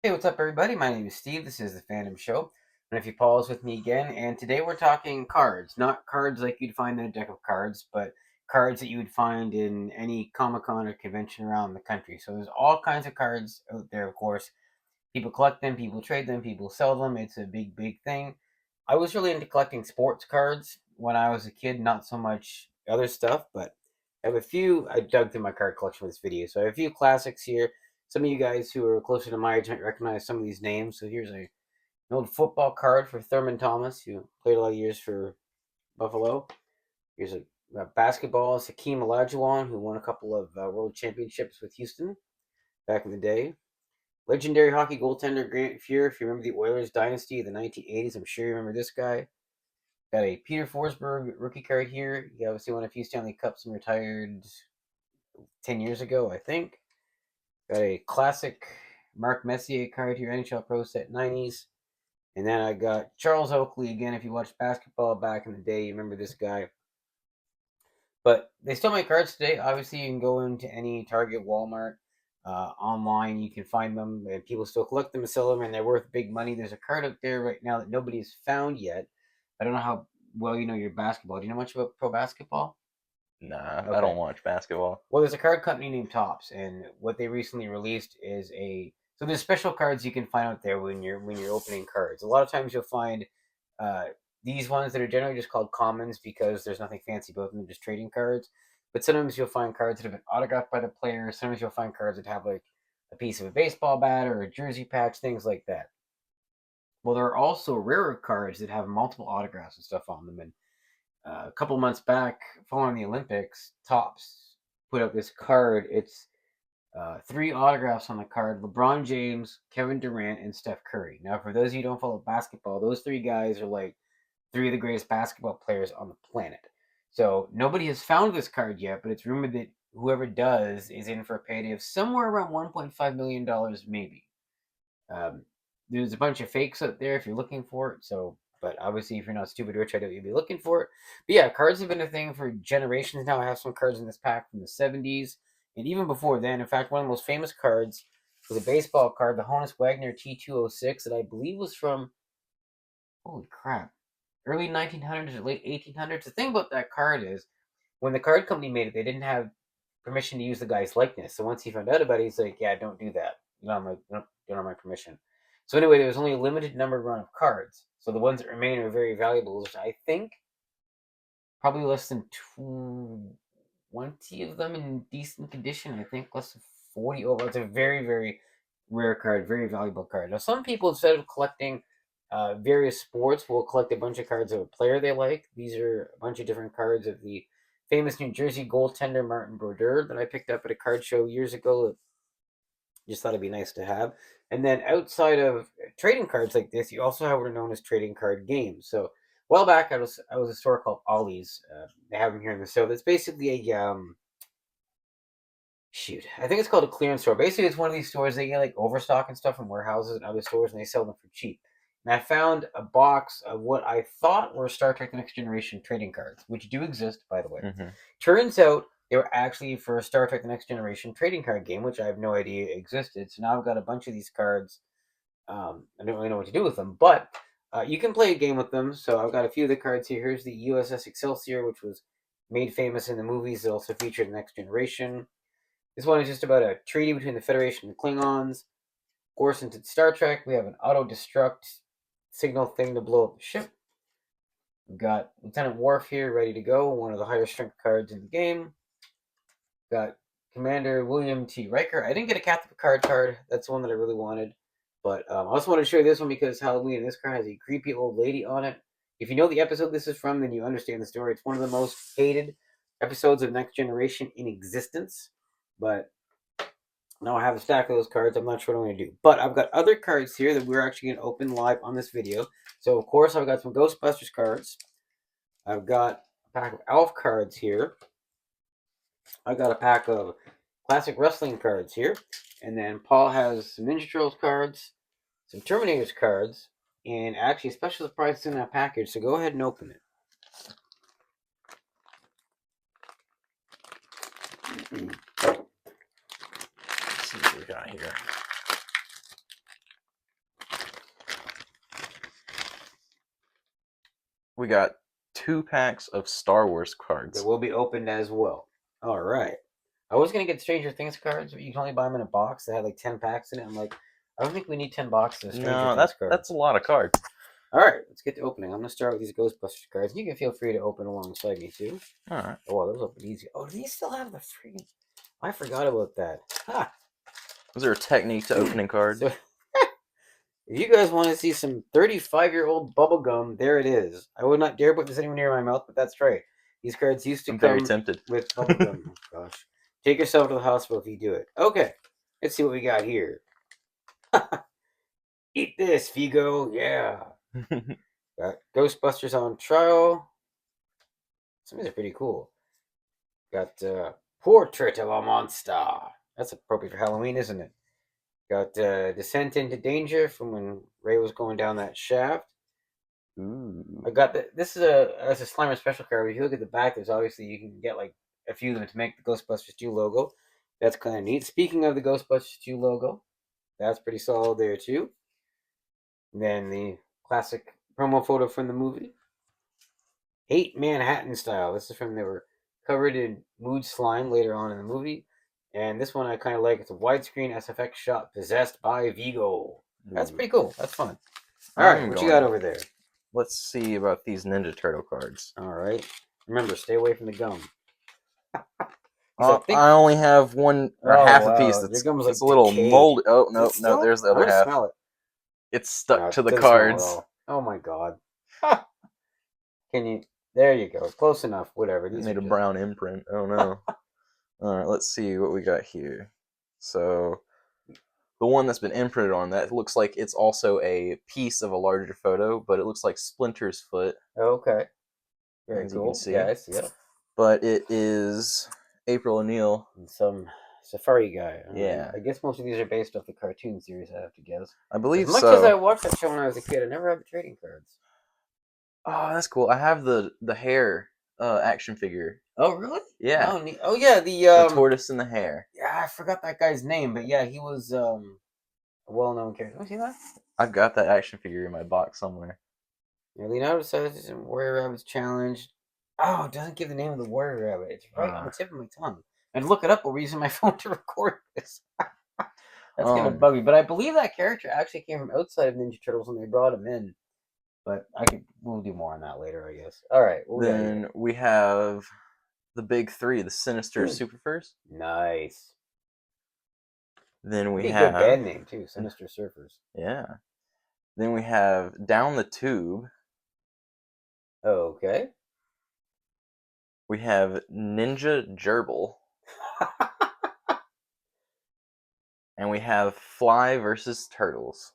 Hey, what's up, everybody? My name is Steve. This is the Phantom Show. And if you pause with me again, and today we're talking cards. Not cards like you'd find in a deck of cards, but cards that you would find in any Comic Con or convention around the country. So there's all kinds of cards out there, of course. People collect them, people trade them, people sell them. It's a big, big thing. I was really into collecting sports cards when I was a kid, not so much other stuff, but I have a few. I dug through my card collection for this video. So I have a few classics here. Some of you guys who are closer to my age might recognize some of these names. So here's an old football card for Thurman Thomas, who played a lot of years for Buffalo. Here's a basketball, it's Hakeem Olajuwon, who won a couple of world championships with Houston back in the day. Legendary hockey goaltender Grant Fuhr, if you remember the Oilers dynasty of the 1980s, I'm sure you remember this guy. Got a Peter Forsberg rookie card here. He obviously won a few Stanley Cups and retired 10 years ago, I think. Got a classic Mark Messier card here, NHL Pro Set 90s. And then I got Charles Oakley again. If you watched basketball back in the day, you remember this guy. But they still make cards today. Obviously, you can go into any Target, Walmart, online. You can find them, and people still collect them and sell them, and they're worth big money. There's a card out there right now that nobody's found yet. I don't know how well you know your basketball. Do you know much about pro basketball? Nah, I Okay. don't watch basketball. Well, there's a card company named Topps, and what they recently released is there's special cards you can find out there when you're opening cards. A lot of times you'll find uh, these ones that are generally just called commons because there's nothing fancy about them, they're just trading cards. But sometimes you'll find cards that have been autographed by the player. Sometimes you'll find cards that have like a piece of a baseball bat or a jersey patch, things like that. Well, there are also rarer cards that have multiple autographs and stuff on them. And a couple months back, following the Olympics, Topps put out this card. It's three autographs on the card: LeBron James, Kevin Durant, and Steph Curry. Now, for those of you who don't follow basketball, those three guys are like three of the greatest basketball players on the planet. So nobody has found this card yet, but it's rumored that whoever does is in for a payday of somewhere around $1.5 million, maybe. Um, there's a bunch of fakes out there if you're looking for it. So, but obviously, if you're not stupid rich, I doubt you'd be looking for it. But yeah, cards have been a thing for generations now. I have some cards in this pack from the 70s and even before then. In fact, one of the most famous cards was a baseball card, the Honus Wagner T206, that I believe was from, holy crap, early 1900s or late 1800s. The thing about that card is when the card company made it, they didn't have permission to use the guy's likeness. So once he found out about it, he's like, "Yeah, don't do that. You don't have my permission." So anyway, there was only a limited number run of cards. So the ones that remain are very valuable. Which I think probably less than 20 of them in decent condition. I think less than 40 over. It's a very, very rare card, very valuable card. Now, some people, instead of collecting various sports, will collect a bunch of cards of a player they like. These are a bunch of different cards of the famous New Jersey goaltender Martin Brodeur that I picked up at a card show years ago. Just thought it'd be nice to have. And then outside of trading cards like this, you also have what are known as trading card games. So a while back, I was a store called Ollie's. They have them here in the show. That's basically a shoot. I think it's called a clearance store. Basically, it's one of these stores they get like overstock and stuff from warehouses and other stores, and they sell them for cheap. And I found a box of what I thought were Star Trek: The Next Generation trading cards, which do exist, by the way. Mm-hmm. Turns out they were actually for a Star Trek: The Next Generation trading card game, which I have no idea existed. So now I've got a bunch of these cards. I don't really know what to do with them, but you can play a game with them. So I've got a few of the cards here. Here's the USS Excelsior, which was made famous in the movies. It also featured The Next Generation. This one is just about a treaty between the Federation and the Klingons. Of course, into Star Trek, we have an auto-destruct signal thing to blow up the ship. We've got Lieutenant Worf here ready to go, one of the higher strength cards in the game. Got Commander William T. Riker. I didn't get a Captain Picard card. That's the one that I really wanted. But I also wanted to show you this one because Halloween, and this card has a creepy old lady on it. If you know the episode this is from, then you understand the story. It's one of the most hated episodes of Next Generation in existence. But now I have a stack of those cards. I'm not sure what I'm going to do. But I've got other cards here that we're actually going to open live on this video. So, of course, I've got some Ghostbusters cards. I've got a pack of Alf cards here. I've got a pack of classic wrestling cards here. And then Paul has some Ninja Turtles cards, some Terminators cards, and actually a special surprise in that package. So go ahead and open it. Let's see what we got here. We got 2 packs of Star Wars That cards. will be opened as well. All right. I was gonna get Stranger Things cards, but you can only buy them in a box that had like 10 packs in it. I'm like, I don't think we need 10 boxes of Stranger No, Things cards. that's a lot of cards. All right, let's get to opening. I'm gonna start with these Ghostbusters cards. You can feel free to open alongside me too. All right. Oh, wow, those open easy. Oh, do these still have the freaking? I forgot about that. Ha! Is there a technique to opening cards? So, if you guys want to see some 35-year-old bubble gum, there it is. I would not dare put this anywhere near my mouth, but that's right. These cards used to I'm come very tempted. with bubble gum. Oh, gosh. Take yourself to the hospital if you do it. Okay, let's see what we got here. Eat this, Figo. Yeah. Got Ghostbusters on trial. Some of these are pretty cool. Got Portrait of a Monster. That's appropriate for Halloween, isn't it? Got Descent into Danger from when Ray was going down that shaft. Ooh. I got this is a Slimer special card. If you look at the back, there's obviously you can get like a few of them to make the Ghostbusters 2 logo. That's kind of neat. Speaking of the Ghostbusters 2 logo, that's pretty solid there too. And then the classic promo photo from the movie. Hate Manhattan Style. This is from they were covered in mood slime later on in the movie. And this one I kind of like. It's a widescreen SFX shot possessed by Vigo. That's pretty cool. That's fun. All right, what you got over there? Let's see about these Ninja Turtle cards. All right. Remember, stay away from the gum. I only have one or half a piece. That's Your gum's like it's a little decayed. moldy. Oh no, no, there's the other half. Smell it. It's stuck No, to it the doesn't smell at cards. all. Oh my god. Can you? There you go. Close enough. Whatever. It These made are a just- brown imprint. Oh no. All right, let's see what we got here. So, the one that's been imprinted on that looks like it's also a piece of a larger photo, but it looks like Splinter's foot. Okay. Very As you cool. can see. Yeah, I see it. But it is April O'Neil. And some safari guy. Yeah. I guess most of these are based off the cartoon series, I have to guess. I believe As much so. as I watched that show when I was a kid, I never had the trading cards. Oh, that's cool. I have the hair action figure. Oh, really? Yeah. Oh, neat. Oh yeah, The tortoise and the hare. Yeah, I forgot that guy's name, but yeah, he was a well-known character. Want to see that? I've got that action figure in my box somewhere. Yeah, Leonardo says Warrior Rabbit's challenge. Oh, it doesn't give the name of the Warrior Rabbit. It's right on the tip of my tongue. I'd look it up while we're using my phone to record this. That's gonna bug me. But I believe that character actually came from outside of Ninja Turtles when they brought him in. But we'll do more on that later, I guess. All right. Then we have the big three, the Sinister Super Furs. Nice. Then we Pretty have good band name too, Sinister Surfers. Yeah. Then we have Down the Tube. Okay. We have Ninja Gerbil. And we have Fly versus Turtles.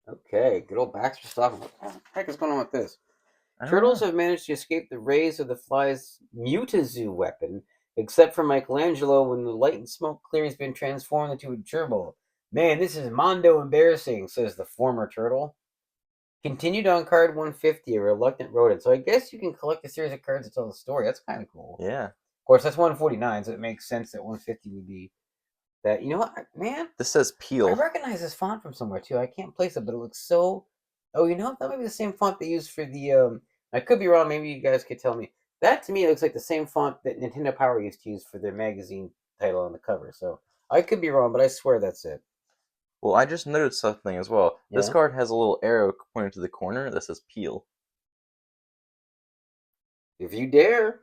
Okay, good old Baxter Stockman. What the heck is going on with this? Turtles have managed to escape the rays of the Fly's Mutazoo weapon, except for Michelangelo when the light and smoke clear has been transformed into a gerbil. Man, this is mondo embarrassing, says the former turtle. Continued on card 150, a reluctant rodent. So I guess you can collect a series of cards to tell the story. That's kind of cool. Yeah. Of course, that's 149, so it makes sense that 150 would be that. You know what, man? This says Peel. I recognize this font from somewhere too. I can't place it, but it looks so. Oh, you know, that might be the same font they used for the. I could be wrong. Maybe you guys could tell me. That to me looks like the same font that Nintendo Power used to use for their magazine title on the cover. So I could be wrong, but I swear that's it. Well, I just noticed something as well. Yeah? This card has a little arrow pointing to the corner that says Peel. If you dare.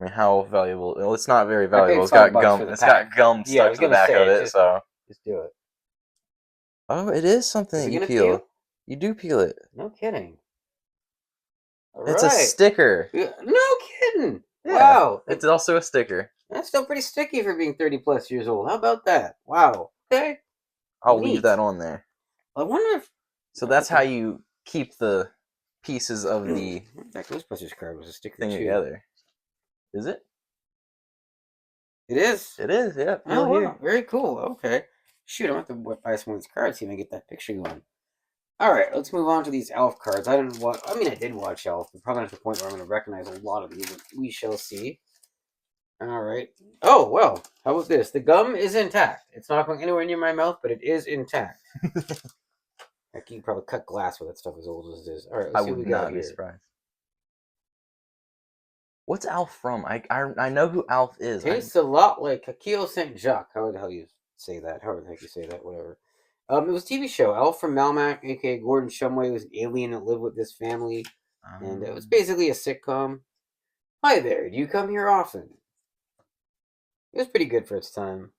I mean, how valuable? Well, it's not very I paid valuable. It's got $5 gum. for the It's pack. got gum Yeah, I stuck was to the gonna back say, of it. So. Just do it. Oh, it is something Is it that you gonna peel. peel? You do peel it. No kidding. All It's a right. sticker. No kidding. Yeah, Wow. It's also a sticker. That's still pretty sticky for being 30 plus years old. How about that? Wow. Okay. I'll Neat. leave that on there. I wonder if. So that's how you keep the pieces of the That Ghostbusters card was a sticker thing too. together. Is it? It is. It is, yeah. Oh, Peel here. wow. Very cool. Okay. Shoot, I'm going to have to buy some of these cards, see if I can get that picture going. All right, let's move on to these Elf cards. I did watch Elf, but probably not to the point where I'm going to recognize a lot of these, but we shall see. All right. Oh, well, how about this? The gum is intact. It's not going anywhere near my mouth, but it is intact. Like you can probably cut glass with that stuff as old as it is. All right, I let's see what would we got not be here. surprised. What's Alf from? I know who Alf is. Tastes a lot like Akio Saint Jacques. How the hell you say that? How the heck you say that? Whatever. It was a TV show. Alf from Melmac, aka Gordon Shumway, was an alien that lived with this family, and it was basically a sitcom. Hi there. Do you come here often? It was pretty good for its time.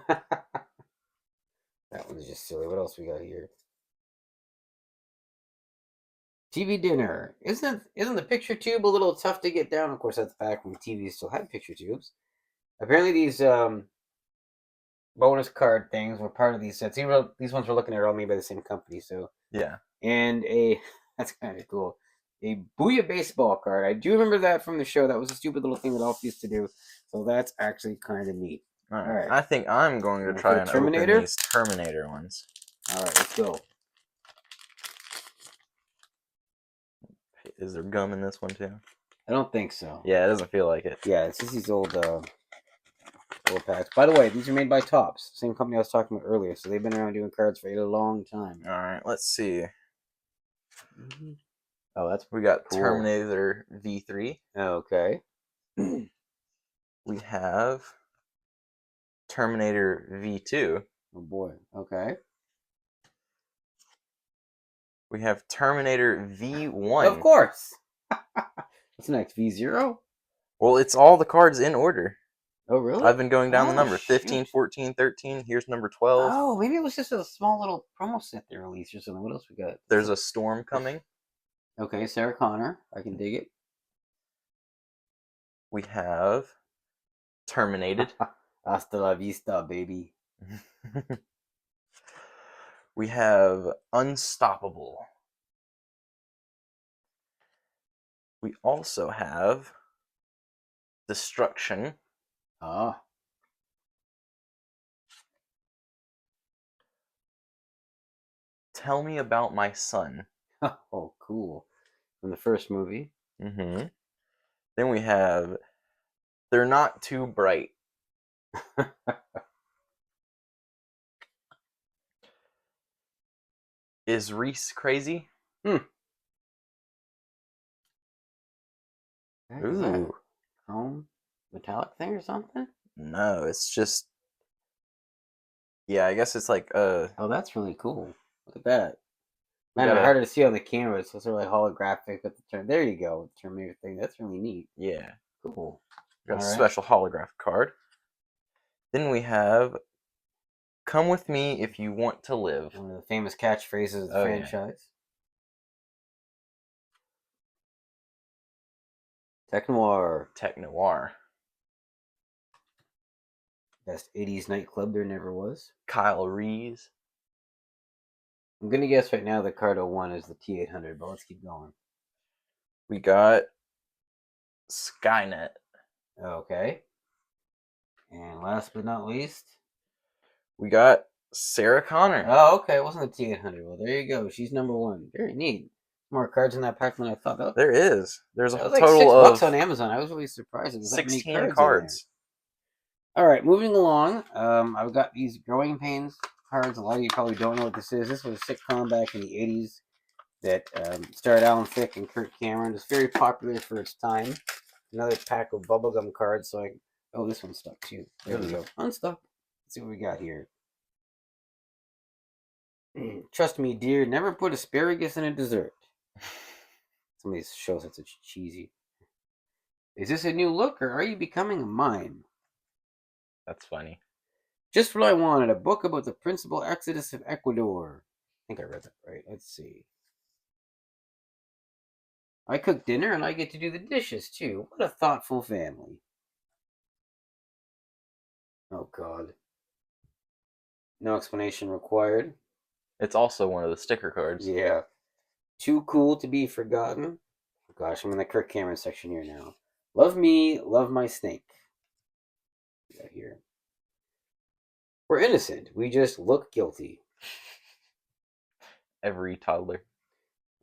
That one's just silly. What else we got here? TV dinner. Isn't the picture tube a little tough to get down? Of course, that's back when TVs still had picture tubes. Apparently, these bonus card things were part of these sets. These ones we're looking at are all made by the same company. So Yeah. and that's kind of cool. A Booyah baseball card. I do remember that from the show. That was a stupid little thing that Alf used to do. So that's actually kind of neat. All All right. right. I think I'm going to For try the and Terminator? open these Terminator ones. All right, let's go. Is there gum in this one too? I don't think so. Yeah, it doesn't feel like it. Yeah, it's just these old packs. By the way, these are made by Topps, same company I was talking about earlier. So they've been around doing cards for a long time. All right, let's see. Oh, that's We got cool. Terminator V3. Okay. We have Terminator V2. Oh boy. Okay. We have Terminator V1. Of course. What's next? V0? Well, it's all the cards in order. Oh, really? I've been going down the number. shoot. 15, 14, 13. Here's number 12. Oh, maybe it was just a small little promo set they released or something. What else we got? There's a storm coming. Okay, Sarah Connor. I can dig it. We have Terminated. Hasta la vista, baby. We have Unstoppable. We also have Destruction. Ah. Tell Me About My Son. Oh, cool. From the first movie. Mm-hmm. Then we have They're Not Too Bright. Is Reese Crazy? Ooh. Chrome metallic thing or something? No, it's just... Yeah, I guess it's like... Oh, that's really cool. Look at that. Man, gotta- it's harder to see on the camera. It's sort of like holographic with the term. There you go, with the Terminator thing. That's really neat. Yeah. Cool. Got a Alright. special holographic card. Then we have Come With Me If You Want to Live. One of the famous catchphrases of the franchise. Tech Noir. Tech Noir. Best 80s nightclub there never was. Kyle Reese. I'm going to guess right now that card 01 is the T800, but let's keep going. We got Skynet. Okay. And last but not least, We got Sarah Connor. oh, okay, it wasn't the T800. Well, there you go. She's number one. Very neat. More cards in that pack than I thought. There is. There's a That was like total $6 of on Amazon. I was really surprised. It was that many 16 cards. cards. All right, moving along. I've got these Growing Pains cards. A lot of you probably don't know what this is. This was a sitcom back in the 80s that starred Alan Thicke and Kirk Cameron. It's very popular for its time. Another pack of bubblegum cards. So oh, this one's stuck too. There we go. Unstuck. Let's see what we got here. Trust me, dear, never put asparagus in a dessert. Some of these shows are such cheesy. Is this a new look, or are you becoming a mime? That's funny. Just what I wanted, a book about the principal exodus of Ecuador. I think I read that right. Let's see. I cook dinner and I get to do the dishes too. What a thoughtful family. Oh, God. No explanation required. It's also one of the sticker cards. Yeah. Too cool to be forgotten. Oh, gosh, I'm in the Kirk Cameron section here now. Love me, love my snake. We got here. We're innocent. We just look guilty. Every toddler.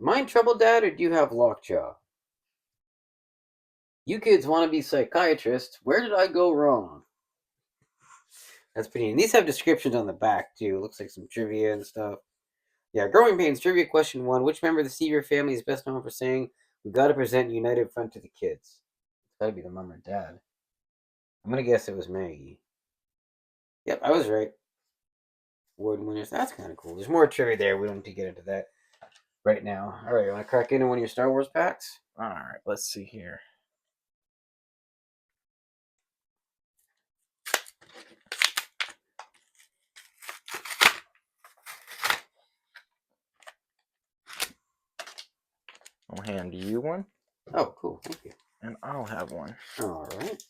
Am I in trouble, Dad, or do you have lockjaw? You kids want to be psychiatrists. Where did I go wrong? That's pretty neat. And these have descriptions on the back too. It looks like some trivia and stuff. Yeah, Growing Pains Trivia question 1. Which member of the Seaver family is best known for saying, "We gotta present united front to the kids"? It's gotta be the mom or dad. I'm gonna guess it was Maggie. Yep, I was right. Award winners. That's kind of cool. There's more trivia there. We don't need to get into that right now. All right, you want to crack into one of your Star Wars packs? All right, let's see here. I'll hand you one, Oh, cool. Thank you. and I'll have one. All right.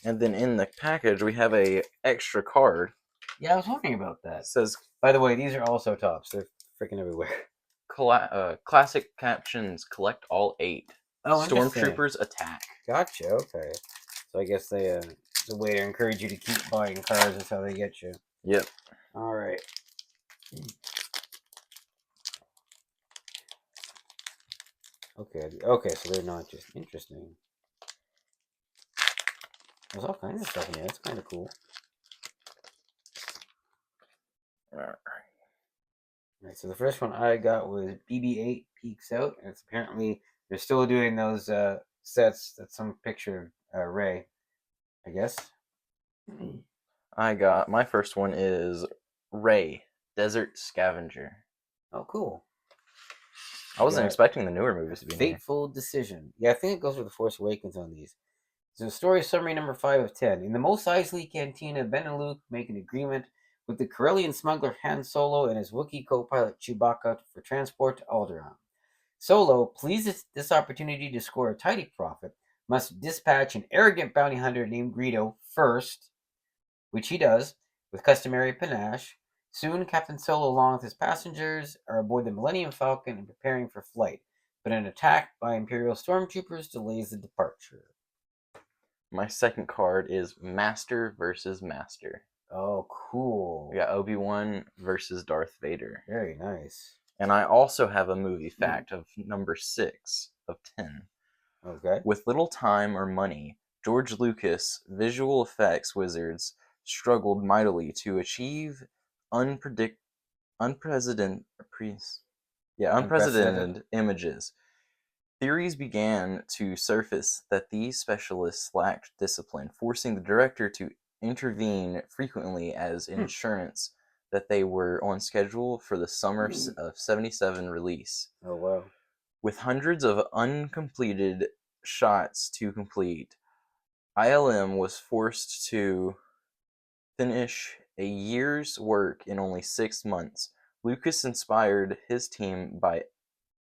And then in the package, we have a extra card. Yeah, I was wondering about that. It says, By the way, these are also tops. They're freaking everywhere. classic captions, collect all 8. Oh, interesting. Stormtroopers attack. Gotcha. Okay. So I guess they it's a way to encourage you to keep buying cards. That's how they get you. Yep. All right. Okay. Okay. So they're not just interesting. There's all kinds of stuff in here. That's kind of cool. All right. All right. So the first one I got was BB-8 Peaks Out, and it's apparently they're still doing those sets. That's some picture of Rey, I guess. I got my first one is Rey, Desert Scavenger. Oh, cool. I wasn't Yeah. expecting the newer movies to be in here. Fateful Decision. Yeah, I think it goes with the Force Awakens on these. So story summary number 5 of 10. In the Mos Eisley Cantina, Ben and Luke make an agreement with the Corellian smuggler Han Solo and his Wookiee co-pilot Chewbacca for transport to Alderaan. Solo, pleased at this opportunity to score a tidy profit, must dispatch an arrogant bounty hunter named Greedo first, which he does, with customary panache. Soon, Captain Solo, along with his passengers, are aboard the Millennium Falcon and preparing for flight, but an attack by Imperial stormtroopers delays the departure. My second card is Master versus Master. Oh, cool. We got Obi-Wan versus Darth Vader. Very nice. And I also have a movie fact of number 6 of 10. Okay. With little time or money, George Lucas visual effects wizards struggled mightily to achieve unprecedented images. Theories began to surface that these specialists lacked discipline, forcing the director to intervene frequently as insurance that they were on schedule for the summer of 77 release. Oh, wow. With hundreds of uncompleted shots to complete, ILM was forced to finish a year's work in only 6 months. Lucas inspired his team by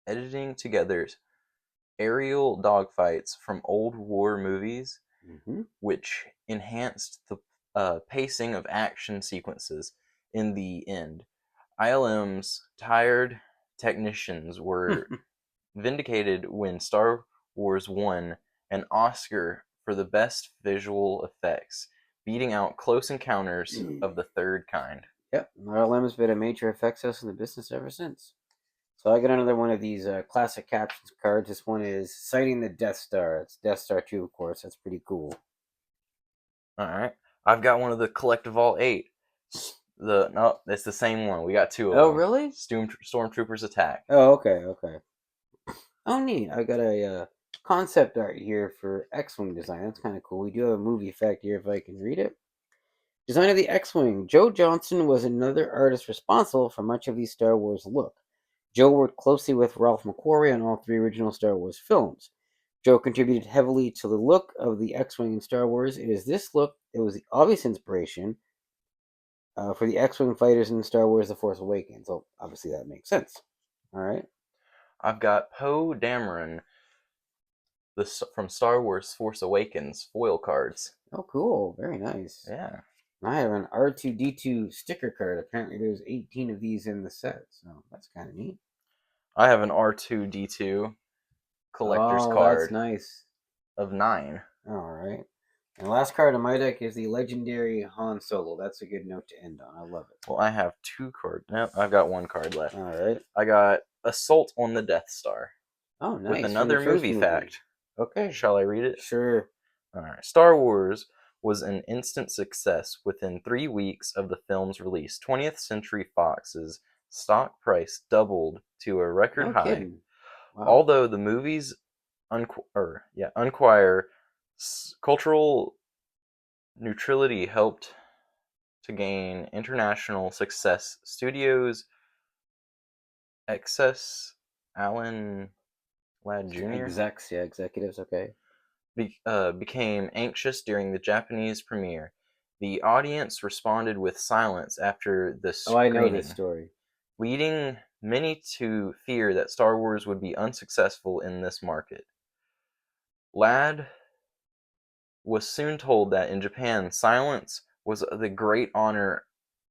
editing together aerial dogfights from old war movies, which enhanced the pacing of action sequences. In the end, ILM's tired technicians were vindicated when Star Wars won an Oscar for the best visual effects, beating out Close Encounters of the Third Kind. Yep, RLM has been a major effects house in the business ever since. So I got another one of these classic captions cards. This one is Sighting the Death Star. It's Death Star 2, of course. That's pretty cool. All right. I've got one of the Collective All 8. No, it's the same one. We got 2 of them. Oh, really? Stormtroopers Attack. Oh, okay. Oh, neat. I got a concept art here for X-Wing design. That's kind of cool. We do have a movie fact here if I can read it. Design of the X-Wing. Joe Johnston was another artist responsible for much of the Star Wars look. Joe worked closely with Ralph McQuarrie on all 3 original Star Wars films. Joe contributed heavily to the look of the X-Wing in Star Wars. It is this look that was the obvious inspiration for the X-Wing fighters in Star Wars The Force Awakens. So obviously that makes sense. All right. I've got Poe Dameron from Star Wars Force Awakens foil cards. Oh, cool. Very nice. Yeah. I have an R2-D2 sticker card. Apparently there's 18 of these in the set. So that's kind of neat. I have an R2-D2 collector's card. That's nice. Of 9. All right. And the last card on my deck is the legendary Han Solo. That's a good note to end on. I love it. Well, I have 2 cards. No, I've got 1 card left. All right. I got Assault on the Death Star. Oh, nice. With another movie fact. Okay. Shall I read it? Sure. All right. Star Wars was an instant success within 3 weeks of the film's release. 20th Century Fox's stock price doubled to a record No high. kidding. Wow. Although the movie's unquire cultural neutrality helped to gain international success, studios excess Alan Ladd Jr. Executives, okay. Became anxious during the Japanese premiere. The audience responded with silence after the Oh, I know screening, this story. leading many to fear that Star Wars would be unsuccessful in this market. Ladd was soon told that in Japan, silence was the great honor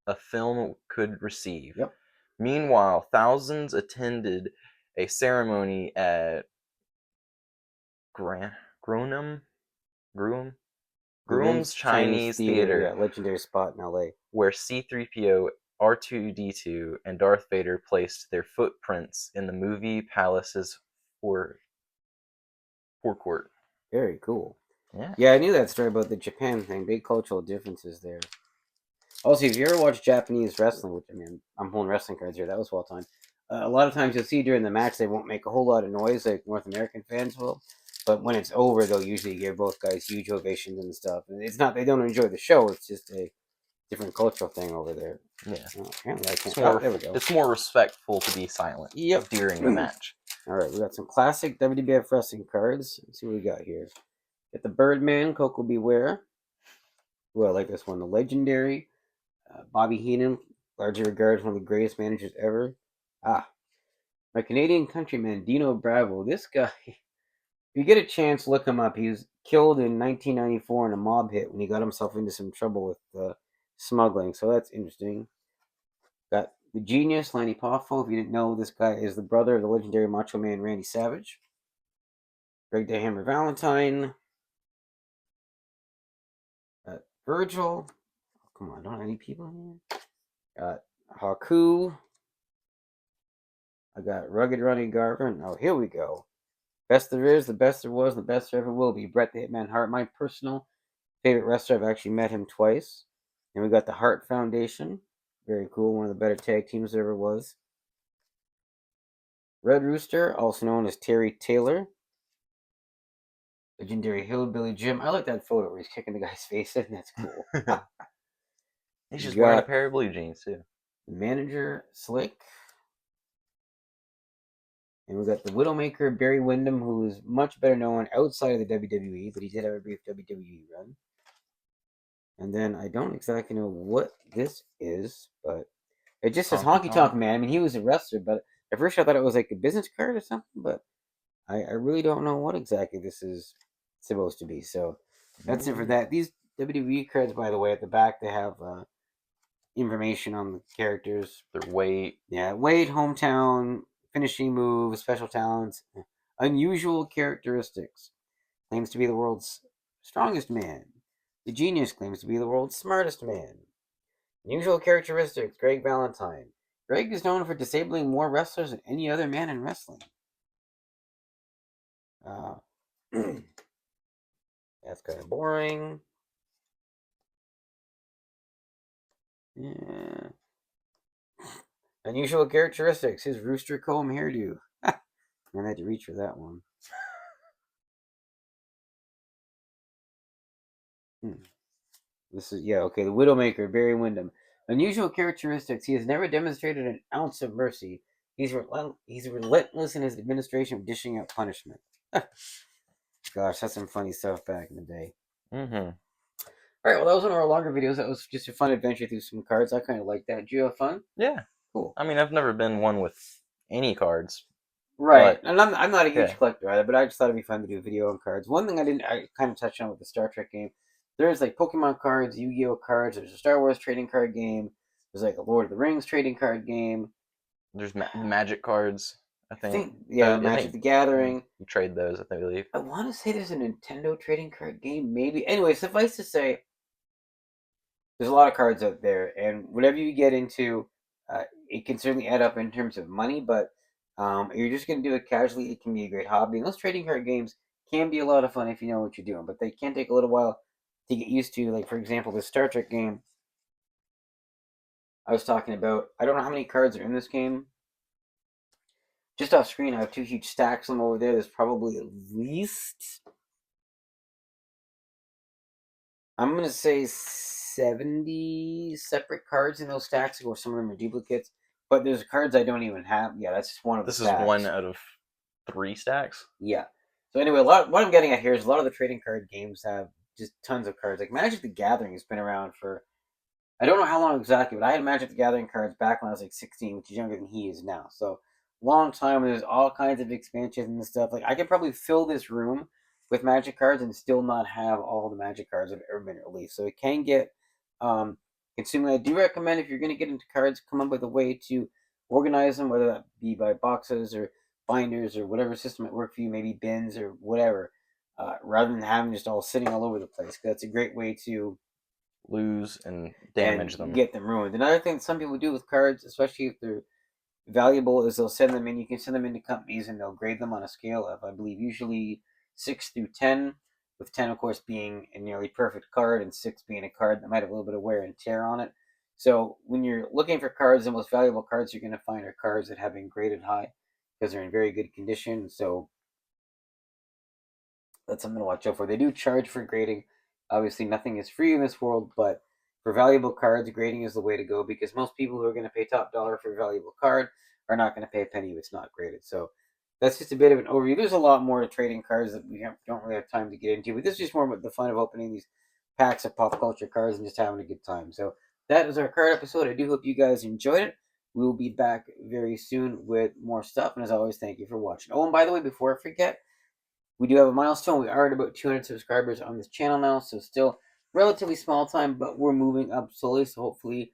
a film could receive. Yep. Meanwhile, thousands attended a ceremony at Groum's Chinese Theater, yeah, legendary spot in LA. where C-3PO, R2-D2, and Darth Vader placed their footprints in the movie palace's forecourt. Very cool. Yeah. Yeah, I knew that story about the Japan thing. Big cultural differences there. Also, if you ever watch Japanese wrestling, which I mean, I'm pulling wrestling cards here. That was well timed. A lot of times you'll see during the match they won't make a whole lot of noise like North American fans will, but when it's over, they'll usually give both guys huge ovations and stuff. And it's not they don't enjoy the show; it's just a different cultural thing over there. Yeah. Apparently, I can't. There we go. It's more respectful to be silent. Yep. During the match. All right, we got some classic WWF wrestling cards. Let's see what we got here. Got the Birdman, Coco Beware. Ooh, I like this one. The Legendary, Bobby Heenan, largely regarded as one of the greatest managers ever. My Canadian countryman, Dino Bravo. This guy, if you get a chance, look him up. He was killed in 1994 in a mob hit when he got himself into some trouble with smuggling. So that's interesting. Got the Genius, Lanny Poffo. If you didn't know, this guy is the brother of the legendary Macho Man Randy Savage. Greg the Hammer Valentine. Virgil. Oh, come on, don't have any people here. Got Haku. I got Rugged Ronnie Garvin. Oh, here we go. Best there is, the best there was, and the best there ever will be. Bret the Hitman Hart, my personal favorite wrestler. I've actually met him twice. And we got the Hart Foundation. Very cool. One of the better tag teams there ever was. Red Rooster, also known as Terry Taylor. Legendary Hillbilly Jim. I like that photo where he's kicking the guy's face in. That's cool. He's just wearing a pair of blue jeans, too. The Manager, Slick. And we got the Widowmaker, Barry Windham, who is much better known outside of the WWE, but he did have a brief WWE run. And then I don't exactly know what this is, but it just says Honky Tonk Man. I mean, he was a wrestler, but at first I thought it was like a business card or something, but I really don't know what exactly this is supposed to be. So that's it for that. These WWE cards, by the way, at the back, they have information on the characters. Their weight. Yeah, weight, hometown, finishing moves, special talents, unusual characteristics. Claims to be the world's strongest man. The Genius claims to be the world's smartest man. Unusual characteristics, Greg Valentine. Greg is known for disabling more wrestlers than any other man in wrestling. That's kind of boring. Yeah. Unusual characteristics, his rooster comb hairdo. I'm going to have to reach for that one. This is, yeah, okay. The Widowmaker, Barry Windham. Unusual characteristics. He has never demonstrated an ounce of mercy. He's relentless in his administration of dishing out punishment. Gosh, that's some funny stuff back in the day. Mm-hmm. All right, well, that was one of our longer videos. That was just a fun adventure through some cards. I kind of like that. Did you have fun? Yeah. Cool. I mean, I've never been one with any cards. Right. And I'm not a huge collector either, but I just thought it'd be fun to do a video on cards. One thing I kind of touched on with the Star Trek game, there's like Pokemon cards, Yu-Gi-Oh cards, there's a Star Wars trading card game, there's like a Lord of the Rings trading card game. There's Magic cards, I think. Magic the Gathering. You trade those, I believe. I want to say there's a Nintendo trading card game, maybe. Anyway, suffice to say, there's a lot of cards out there, and whatever you get into, it can certainly add up in terms of money, but you're just going to do it casually, it can be a great hobby. And those trading card games can be a lot of fun if you know what you're doing, but they can take a little while to get used to. Like, for example, the Star Trek game I was talking about. I don't know how many cards are in this game. Just off screen, I have two huge stacks of them over there. There's probably at least, I'm going to say 70 separate cards in those stacks, or some of them are duplicates. But there's cards I don't even have. Yeah, that's just one of the This is one stacks. out of 3 stacks. Yeah. So anyway, what I'm getting at here is a lot of the trading card games have just tons of cards. Like Magic the Gathering has been around for, I don't know how long exactly, but I had Magic the Gathering cards back when I was like 16, which is younger than he is now. So long time. There's all kinds of expansions and stuff. Like I could probably fill this room with Magic cards and still not have all the Magic cards that have ever been released. So it can get um, consuming. I do recommend if you're going to get into cards, come up with a way to organize them, whether that be by boxes or binders or whatever system might work for you, maybe bins or whatever, rather than having just all sitting all over the place. 'Cause that's a great way to Lose and damage them. get them ruined. Another thing some people do with cards, especially if they're valuable, is they'll send them in. You can send them into companies and they'll grade them on a scale of, I believe, usually 6 through 10, with 10, of course, being a nearly perfect card and 6 being a card that might have a little bit of wear and tear on it. So when you're looking for cards, the most valuable cards you're going to find are cards that have been graded high because they're in very good condition. So that's something to watch out for. They do charge for grading. Obviously, nothing is free in this world, but for valuable cards, grading is the way to go because most people who are going to pay top dollar for a valuable card are not going to pay a penny if it's not graded. So that's just a bit of an overview. There's a lot more to trading cards that don't really have time to get into, but this is just more about the fun of opening these packs of pop culture cards and just having a good time. So that is our card episode. I do hope you guys enjoyed it. We will be back very soon with more stuff. And as always, thank you for watching. Oh, and by the way, before I forget, we do have a milestone. We are at about 200 subscribers on this channel now, so still relatively small time, but we're moving up slowly. So hopefully,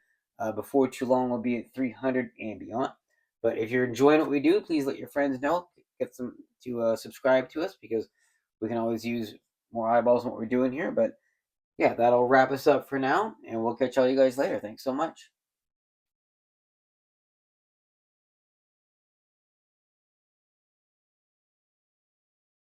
before too long, we'll be at 300 and beyond. But if you're enjoying what we do, please let your friends know. Get them to subscribe to us because we can always use more eyeballs on what we're doing here. But yeah, that'll wrap us up for now, and we'll catch all you guys later. Thanks so much.